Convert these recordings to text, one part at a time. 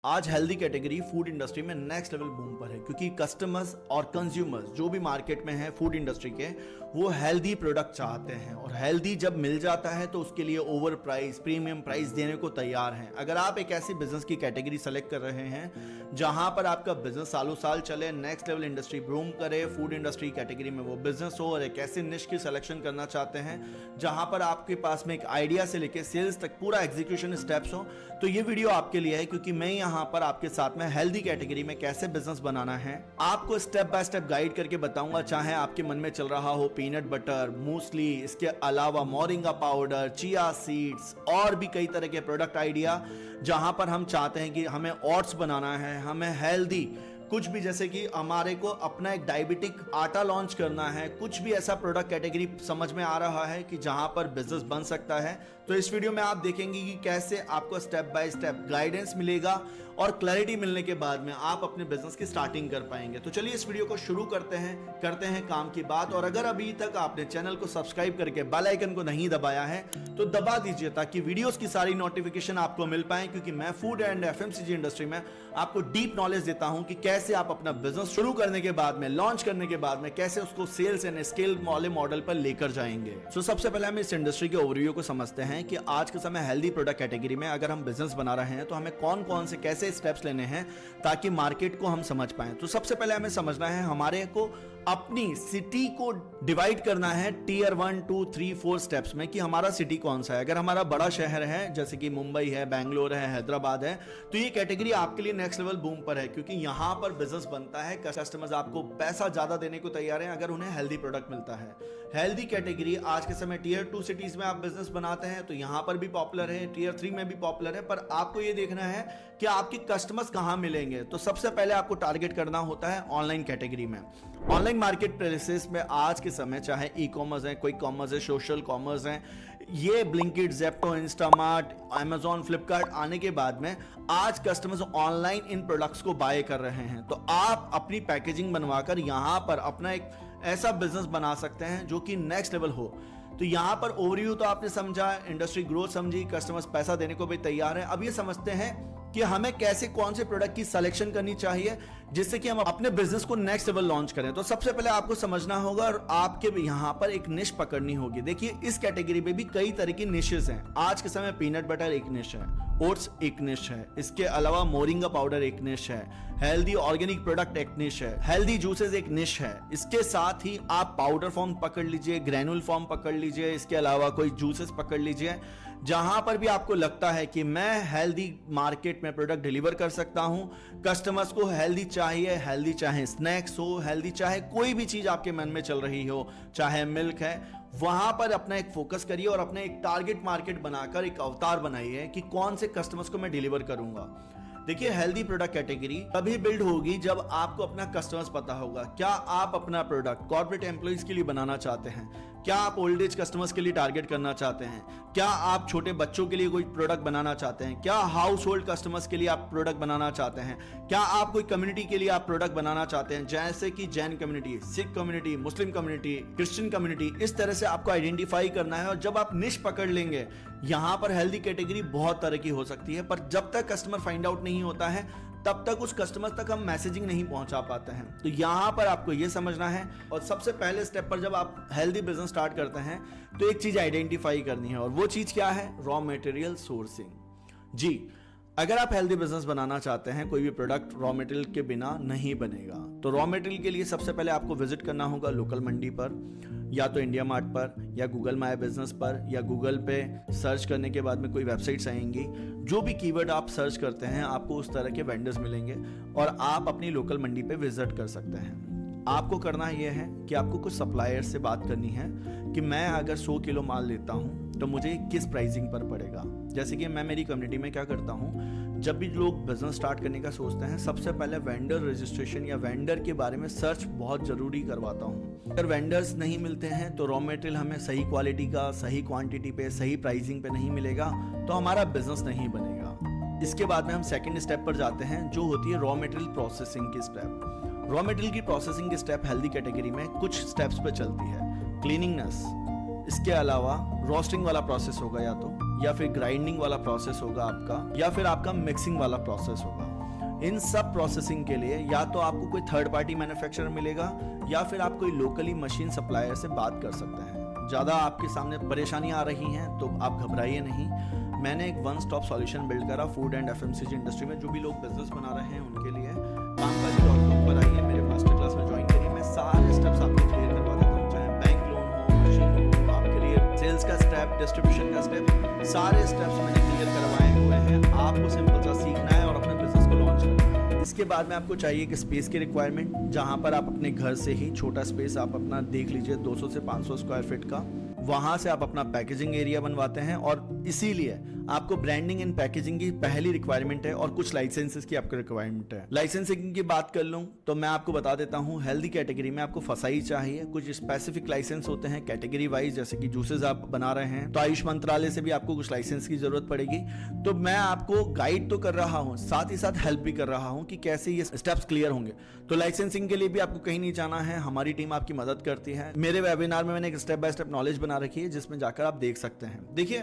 आज healthy category food industry में next level boom पर है क्योंकि कस्टमर्स और कंज्यूमर्स जो भी मार्केट में है फूड इंडस्ट्री के वो हेल्दी प्रोडक्ट चाहते हैं और हेल्दी जब मिल जाता है तो उसके लिए ओवर प्राइस प्रीमियम प्राइस देने को तैयार हैं। अगर आप एक ऐसी बिजनेस की कैटेगरी सेलेक्ट कर रहे हैं जहां पर आपका बिजनेस सालों साल चले, नेक्स्ट लेवल इंडस्ट्री बूम करे, फूड इंडस्ट्री कैटेगरी में वो बिजनेस हो और एक ऐसे निश की सिलेक्शन करना चाहते हैं जहां पर आपके पास में एक आइडिया से लेकर सेल्स तक पूरा एग्जीक्यूशन स्टेप्स हो, तो ये वीडियो आपके लिए है क्योंकि मैं यहाँ पर आपके साथ में हेल्दी कैटेगरी में कैसे बिजनेस बनाना है आपको स्टेप बाय स्टेप गाइड करके बताऊंगा। चाहे आपके मन में चल रहा हो पीनट बटर, मूसली, इसके अलावा मोरिंगा पाउडर, चिया सीड्स और भी कई तरह के प्रोडक्ट आइडिया जहां पर हम चाहते हैं कि हमें ओट्स बनाना है, हमें हेल्दी कुछ भी, जैसे कि हमारे को अपना एक डायबिटिक आटा लॉन्च करना है, कुछ भी ऐसा प्रोडक्ट कैटेगरी समझ में आ रहा है कि जहां पर बिजनेस बन सकता है, तो इस वीडियो में आप देखेंगे कि कैसे आपको स्टेप बाय स्टेप गाइडेंस मिलेगा और क्लैरिटी मिलने के बाद में आप अपने बिजनेस की स्टार्टिंग कर पाएंगे। तो चलिए इस वीडियो को शुरू करते हैं काम की बात। और अगर अभी तक आपने चैनल को सब्सक्राइब करके बेल आइकन को नहीं दबाया है तो दबा दीजिए ताकि वीडियोस की सारी नोटिफिकेशन आपको मिल पाए, क्योंकि मैं फूड एंड एफएमसीजी इंडस्ट्री में आपको डीप नॉलेज देता हूं कि कैसे आप अपना बिजनेस शुरू करने के बाद में, लॉन्च करने के बाद में कैसे उसको सेल्स एंड स्केल वाले मॉडल पर लेकर जाएंगे। तो सबसे पहले हम इस इंडस्ट्री के ओवरव्यू को समझते हैं कि आज के समय हेल्दी प्रोडक्ट कैटेगरी में अगर हम बिजनेस बना रहे हैं तो हमें कौन कौन से कैसे स्टेप्स लेने हैं ताकि मार्केट को हम समझ पाएं। तो सबसे पहले हमें समझना है हमारे को अपनी सिटी को डिवाइड करना है टीयर 1, 2, 3, 4 स्टेप्स में कि हमारा सिटी कौन सा है। अगर हमारा बड़ा शहर है जैसे कि मुंबई है, बेंगलोर है, हैदराबाद है, तो ये कैटेगरी आपके लिए नेक्स्ट लेवल बूम पर है क्योंकि यहां पर बिजनेस बनता है, कस्टमर्स आपको पैसा ज्यादा देने को तैयार हैं अगर उन्हें हेल्दी प्रोडक्ट मिलता है। हेल्दी कैटेगरी आज के समय टीयर 2 सिटीज में आप बिजनेस बनाते हैं तो यहां पर भी पॉपुलर है, टीयर 3 में भी पॉपुलर है, पर आपको ये देखना है कि आपके कस्टमर्स कहां मिलेंगे। तो सबसे पहले आपको टारगेट करना होता है ऑनलाइन कैटेगरी में। ऑनलाइन मार्केट प्लेसेस में आज के समय चाहे ई कॉमर्स है, कोई कॉमर्स है, सोशल कॉमर्स है, ये Blinkit, Zepto, Instamart, Amazon, Flipkart आने के बाद में आज कस्टमर्स ऑनलाइन इन प्रोडक्ट्स को बाय कर रहे हैं। तो आप अपनी पैकेजिंग बनवाकर यहां पर अपना एक ऐसा बिजनेस बना सकते हैं जो कि नेक्स्ट लेवल हो। तो यहां पर ओवरव्यू तो आपने समझा, इंडस्ट्री ग्रोथ समझी, कस्टमर्स पैसा देने को भी तैयार है। अब ये समझते हैं कि हमें कैसे कौन से प्रोडक्ट की सिलेक्शन करनी चाहिए जिससे कि हम अपने बिजनेस को नेक्स्ट लेवल लॉन्च करें। तो सबसे पहले आपको समझना होगा और आपके यहां पर एक निश पकड़नी होगी। देखिए इस कैटेगरी में भी कई तरह की निशेस हैं। आज के समय पीनट बटर एक निश है, ओट्स एक निश है, इसके अलावा मोरिंगा पाउडर एक निश है, हेल्दी ऑर्गेनिक प्रोडक्ट एक निश है, हेल्दी जूसेस एक निश है। इसके साथ ही आप पाउडर फॉर्म पकड़ लीजिए, ग्रैनुल फॉर्म पकड़ लीजिए, इसके अलावा कोई जूसेस पकड़ लीजिए। जहां पर भी आपको लगता है कि मैं हेल्दी मार्केट में प्रोडक्ट डिलीवर कर सकता हूं, कस्टमर्स को हेल्दी चाहिए, हेल्दी चाहे स्नैक्स हो, हेल्दी चाहे कोई भी चीज आपके मन में चल रही हो, चाहे मिल्क है, वहां पर अपना एक फोकस करिए और अपने एक टारगेट मार्केट बनाकर एक अवतार बनाइए कि कौन से कस्टमर्स को मैं डिलीवर करूंगा। देखिए हेल्दी प्रोडक्ट कैटेगरी तभी बिल्ड होगी जब आपको अपना कस्टमर्स पता होगा। क्या आप अपना प्रोडक्ट कॉर्पोरेट एम्प्लॉइज के लिए बनाना चाहते हैं? क्या आप ओल्ड एज कस्टमर्स के लिए टारगेट करना चाहते हैं? क्या आप छोटे बच्चों के लिए कोई प्रोडक्ट बनाना चाहते हैं? क्या हाउस होल्ड कस्टमर्स के लिए आप प्रोडक्ट बनाना चाहते हैं? क्या आप कोई कम्युनिटी के लिए आप प्रोडक्ट बनाना चाहते हैं, जैसे कि Jain community, Sikh community, Muslim community, Christian community? इस तरह से आपको आइडेंटिफाई करना है और जब आप निश पकड़ लेंगे, यहां पर हेल्दी कैटेगरी बहुत तरह की हो सकती है, पर जब तक कस्टमर फाइंड आउट नहीं होता है तब तक उस कस्टमर तक हम मैसेजिंग नहीं पहुंचा पाते हैं। तो यहां पर आपको यह समझना है और सबसे पहले स्टेप पर जब आप हेल्दी बिजनेस स्टार्ट करते हैं तो एक चीज आइडेंटिफाई करनी है और वो चीज क्या है? Raw material sourcing. जी, अगर आप हेल्दी बिजनेस बनाना चाहते हैं, कोई भी प्रोडक्ट रॉ मटेरियल के बिना नहीं बनेगा। तो रॉ मटेरियल के लिए सबसे पहले आपको विजिट करना होगा लोकल मंडी पर, या तो इंडिया मार्ट पर, या गूगल माय बिजनेस पर, या गूगल पे सर्च करने के बाद में कोई वेबसाइट्स आएंगी। जो भी कीवर्ड आप सर्च करते हैं आपको उस तरह के वेंडर्स मिलेंगे और आप अपनी लोकल मंडी पे विजिट कर सकते हैं। आपको करना यह है कि आपको कुछ सप्लायर से बात करनी है कि मैं अगर 100 किलो माल लेता हूं तो मुझे किस प्राइसिंग पर पड़ेगा। जैसे कि मैं मेरी कम्युनिटी में क्या करता हूं, जब भी लोग बिजनेस स्टार्ट करने का सोचते हैं सबसे पहले वेंडर रजिस्ट्रेशन या वेंडर के बारे में सर्च बहुत जरूरी करवाता हूं। अगर वेंडर्स नहीं मिलते हैं तो रॉ मटेरियल हमें सही क्वालिटी का, सही क्वांटिटी पे, सही प्राइसिंग पे नहीं मिलेगा तो हमारा बिजनेस नहीं बनेगा। इसके बाद में हम सेकंड स्टेप पर जाते हैं जो होती है रॉ मटेरियल प्रोसेसिंग की स्टेप। रॉ मटेरियल की प्रोसेसिंग की स्टेप हेल्दी कैटेगरी में कुछ स्टेप्स पे चलती है। क्लीनिंगनेस, इसके अलावा रोस्टिंग वाला प्रोसेस होगा या फिर ग्राइंडिंग वाला प्रोसेस होगा आपका, या फिर आपका मिक्सिंग वाला प्रोसेस होगा। इन सब प्रोसेसिंग के लिए या तो आपको कोई थर्ड पार्टी मैन्युफैक्चरर मिलेगा या फिर आप कोई लोकली मशीन सप्लायर से बात कर सकते हैं। ज़्यादा आपके सामने परेशानी आ रही हैं तो आप घबराइए नहीं। मैंने एक वन स्टॉप सॉल्यूशन बिल्ड करा फूड एंड एफएमसीजी इंडस्ट्री में। जो भी लोग बिजनेस बना रहे हैं उनके लिए कामकाजी.com पर आइए, मेरे मास्टर क्लास में ज्वाइन करिए। मैं सारे स्टेप्स आपको क्लियर करवा देता हूँ, चाहे बैंक लोन हो, मशीन हो, आपके लिए सेल्स का स्टेप, डिस्ट्रीब्यूशन का स्टेप, सारे स्टेप्स मैंने क्लियर करवाए हुए हैं। आपको सिंपल सा सीखना है और अपने बिजनेस को लॉन्च करना है। इसके बाद में आपको चाहिए कि स्पेस की रिक्वायरमेंट, जहाँ पर आप अपने घर से ही छोटा स्पेस आप अपना देख लीजिए 200 से 500 स्क्वायर फीट का, वहां से आप अपना पैकेजिंग एरिया बनवाते हैं। और इसीलिए आपको ब्रांडिंग एंड पैकेजिंग की पहली रिक्वायरमेंट है और कुछ लाइसेंसेस की आपको रिक्वायरमेंट है। लाइसेंसिंग की बात कर लूं तो मैं आपको बता देता हूं, हेल्दी कैटेगरी में आपको फसाई चाहिए। कुछ स्पेसिफिक लाइसेंस होते हैं कैटेगरी वाइज, जैसे कि जूसेस आप बना रहे हैं तो आयुष मंत्रालय से भी आपको कुछ लाइसेंस की जरूरत पड़ेगी। तो मैं आपको गाइड तो कर रहा हूं, साथ ही साथ हेल्प भी कर रहा हूं कि कैसे ये स्टेप्स क्लियर होंगे। तो लाइसेंसिंग के लिए भी आपको कहीं नहीं जाना है, हमारी टीम आपकी मदद करती है। मेरे वेबिनार में मैंने एक स्टेप बाय स्टेप नॉलेज बना रखी है जिसमें जाकर आप देख सकते हैं। देखिए,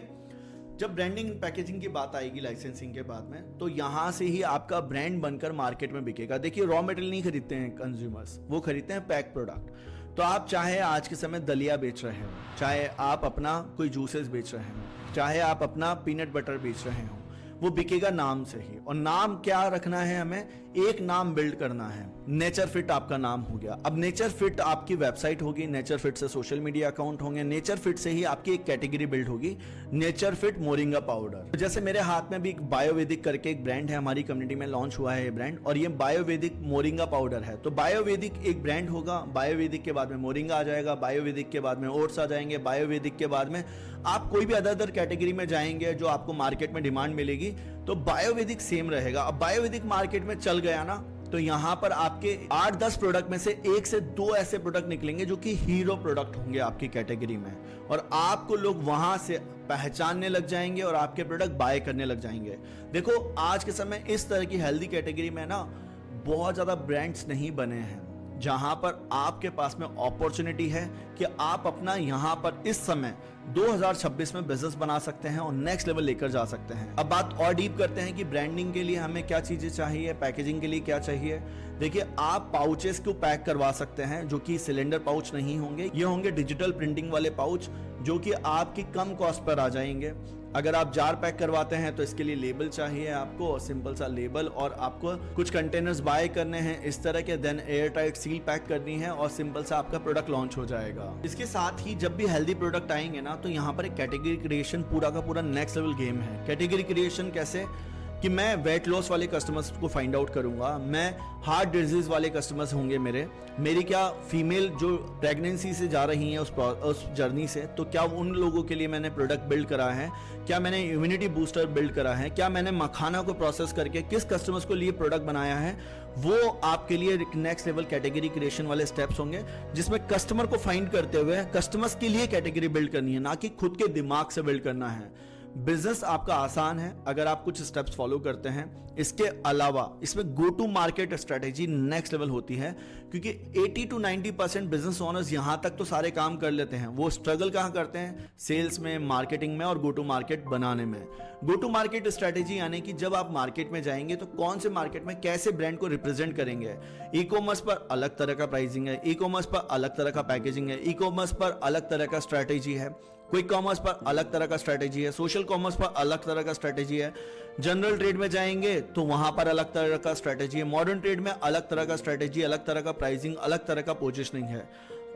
जब ब्रांडिंग पैकेजिंग की बात आएगी लाइसेंसिंग के बाद में, तो यहां से ही आपका ब्रांड बनकर मार्केट में बिकेगा। देखिए, रॉ मटेरियल नहीं खरीदते हैं कंज्यूमर्स, वो खरीदते हैं पैक प्रोडक्ट। तो आप चाहे आज के समय दलिया बेच रहे हो, चाहे आप अपना कोई जूसेस बेच रहे हो, चाहे आप अपना पीनट बटर बेच रहे हो, वो बिकेगा नाम से ही। और नाम क्या रखना है, हमें एक नाम बिल्ड करना है। नेचर फिट आपका नाम हो गया। अब नेचर फिट आपकी वेबसाइट होगी, नेचर फिट से सोशल मीडिया अकाउंट होंगे, नेचर फिट से ही आपकी एक कैटेगरी बिल्ड होगी, नेचर फिट मोरिंगा पाउडर। जैसे मेरे हाथ में भी एक बायोवेदिक करके एक ब्रांड है, हमारी कम्युनिटी में लॉन्च हुआ है ये ब्रांड, और ये बायोवेदिक मोरिंगा पाउडर है। तो बायोवेदिक एक ब्रांड होगा, बायोवेदिक के बाद में मोरिंगा आ जाएगा, बायोवेदिक के बाद में ओट्स आ जाएंगे, बायोवेदिक के बाद में आप कोई भी अदर कैटेगरी में जाएंगे जो आपको मार्केट में डिमांड मिलेगी, तो बायोवेदिक सेम रहेगा। अब बायोवेदिक मार्केट में चल गया ना, तो यहां पर आपके 8-10 प्रोडक्ट में से 1 से 2 ऐसे प्रोडक्ट निकलेंगे जो कि हीरो प्रोडक्ट होंगे आपकी कैटेगरी में, और आपको लोग वहां से पहचानने लग जाएंगे और आपके प्रोडक्ट बाय करने लग जाएंगे। देखो, आज के समय इस तरह की हेल्दी कैटेगरी में ना बहुत ज्यादा ब्रांड्स नहीं बने हैं, जहां पर आपके पास में अपॉर्चुनिटी है कि आप अपना यहां पर इस समय 2026 में बिजनेस बना सकते हैं और नेक्स्ट लेवल लेकर जा सकते हैं। अब बात और डीप करते हैं कि ब्रांडिंग के लिए हमें क्या चीजें चाहिए, पैकेजिंग के लिए क्या चाहिए। देखिए, आप पाउचेस को पैक करवा सकते हैं जो कि सिलेंडर पाउच नहीं होंगे, ये होंगे डिजिटल प्रिंटिंग वाले पाउच जो कि आपकी कम कॉस्ट पर आ जाएंगे। अगर आप जार पैक करवाते हैं तो इसके लिए लेबल चाहिए आपको, सिंपल सा लेबल, और आपको कुछ कंटेनर्स बाय करने हैं इस तरह के, then air tight seal pack करनी है और सिंपल सा आपका प्रोडक्ट लॉन्च हो जाएगा। इसके साथ ही जब भी हेल्दी प्रोडक्ट आएंगे ना, तो यहाँ पर एक कैटेगरी क्रिएशन पूरा का पूरा नेक्स्ट लेवल गेम है। कैटेगरी क्रिएशन कैसे कि मैं वेट लॉस वाले कस्टमर्स को फाइंड आउट करूंगा, मैं हार्ट डिजीज वाले कस्टमर्स होंगे मेरी क्या फीमेल जो प्रेगनेंसी से जा रही हैं उस जर्नी से, तो क्या उन लोगों के लिए मैंने प्रोडक्ट बिल्ड करा है, क्या मैंने इम्यूनिटी बूस्टर बिल्ड करा है, क्या मैंने मखाना को प्रोसेस करके किस कस्टमर्स को लिए प्रोडक्ट बनाया है, वो आपके लिए नेक्स्ट लेवल कैटेगरी क्रिएशन वाले स्टेप्स होंगे, जिसमें कस्टमर को फाइंड करते हुए कस्टमर्स के लिए कैटेगरी बिल्ड करनी है, ना कि खुद के दिमाग से बिल्ड करना है। बिजनेस आपका आसान है अगर आप कुछ स्टेप्स फॉलो करते हैं। इसके अलावा इसमें go to market strategy next level होती है, क्योंकि 80 to 90% बिजनेस ओनर्स यहां तक तो सारे काम कर लेते हैं, वो स्ट्रगल कहां करते हैं, सेल्स में, मार्केटिंग में और गो टू मार्केट बनाने में। गो टू मार्केट स्ट्रेटेजी यानी कि जब आप मार्केट में जाएंगे तो कौन से मार्केट में कैसे ब्रांड को रिप्रेजेंट करेंगे। ई कॉमर्स पर अलग तरह का प्राइसिंग है, ई कॉमर्स पर अलग तरह का पैकेजिंग है, ई कॉमर्स पर अलग तरह का स्ट्रेटेजी है, क्विक कॉमर्स पर अलग तरह का स्ट्रेटेजी है, सोशल कॉमर्स पर अलग तरह का स्ट्रेटेजी है, जनरल ट्रेड में जाएंगे तो वहां पर अलग तरह का स्ट्रेटेजी है, मॉडर्न ट्रेड में अलग तरह का स्ट्रेटेजी, अलग तरह का प्राइसिंग, अलग तरह का पोजीशनिंग है।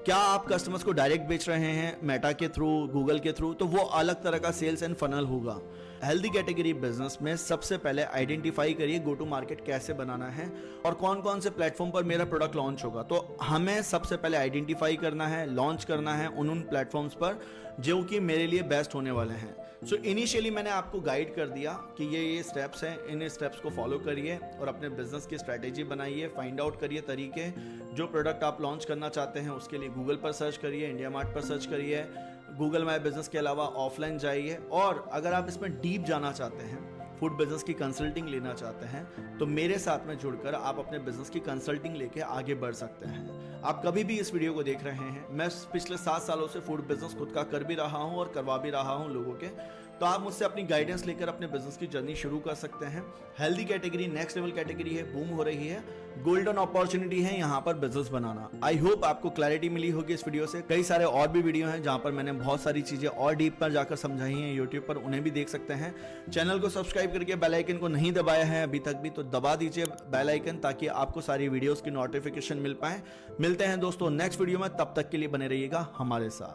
क्या आप कस्टमर्स को डायरेक्ट बेच रहे हैं मेटा के थ्रू, गूगल के थ्रू, तो वो अलग तरह का सेल्स एंड फनल होगा। हेल्दी कैटेगरी बिजनेस में सबसे पहले आइडेंटिफाई करिए गो टू मार्केट कैसे बनाना है और कौन कौन से प्लेटफॉर्म पर मेरा प्रोडक्ट लॉन्च होगा। तो हमें सबसे पहले आइडेंटिफाई करना है, लॉन्च करना है उन प्लेटफॉर्म्स पर जो कि मेरे लिए बेस्ट होने वाले हैं। सो इनिशियली मैंने आपको गाइड कर दिया कि ये स्टेप्स हैं, इन स्टेप्स को फॉलो करिए और अपने बिजनेस की स्ट्रैटेजी बनाइए, फाइंड आउट करिए तरीके। जो प्रोडक्ट आप लॉन्च करना चाहते हैं उसके लिए गूगल पर सर्च करिए, इंडिया मार्ट पर सर्च करिए, गूगल माई बिजनेस के अलावा ऑफलाइन जाइए। और अगर आप इसमें डीप जाना चाहते हैं, फूड बिजनेस की कंसल्टिंग लेना चाहते हैं, तो मेरे साथ में जुड़कर आप अपने बिजनेस की कंसल्टिंग लेके आगे बढ़ सकते हैं। आप कभी भी इस वीडियो को देख रहे हैं, मैं पिछले 7 सालों से फूड बिजनेस खुद का कर भी रहा हूं और करवा भी रहा हूं लोगों के। तो आप मुझसे अपनी गाइडेंस लेकर अपने बिजनेस की जर्नी शुरू कर सकते हैं। Healthy category next level category है, बूम हो रही है, गोल्डन अपॉर्चुनिटी है यहाँ पर बिजनेस बनाना। आई होप आपको क्लैरिटी मिली होगी इस वीडियो से। कई सारे और भी वीडियो हैं जहां पर मैंने बहुत सारी चीजें और डीप पर जाकर समझाई हैं यूट्यूब पर, उन्हें भी देख सकते हैं। चैनल को सब्सक्राइब करके बेल आइकन को नहीं दबाया है अभी तक भी तो दबा दीजिए बेल आइकन, ताकि आपको सारी वीडियोस की नोटिफिकेशन मिल पाए। मिलते हैं दोस्तों नेक्स्ट वीडियो में, तब तक के लिए बने रहिएगा हमारे साथ।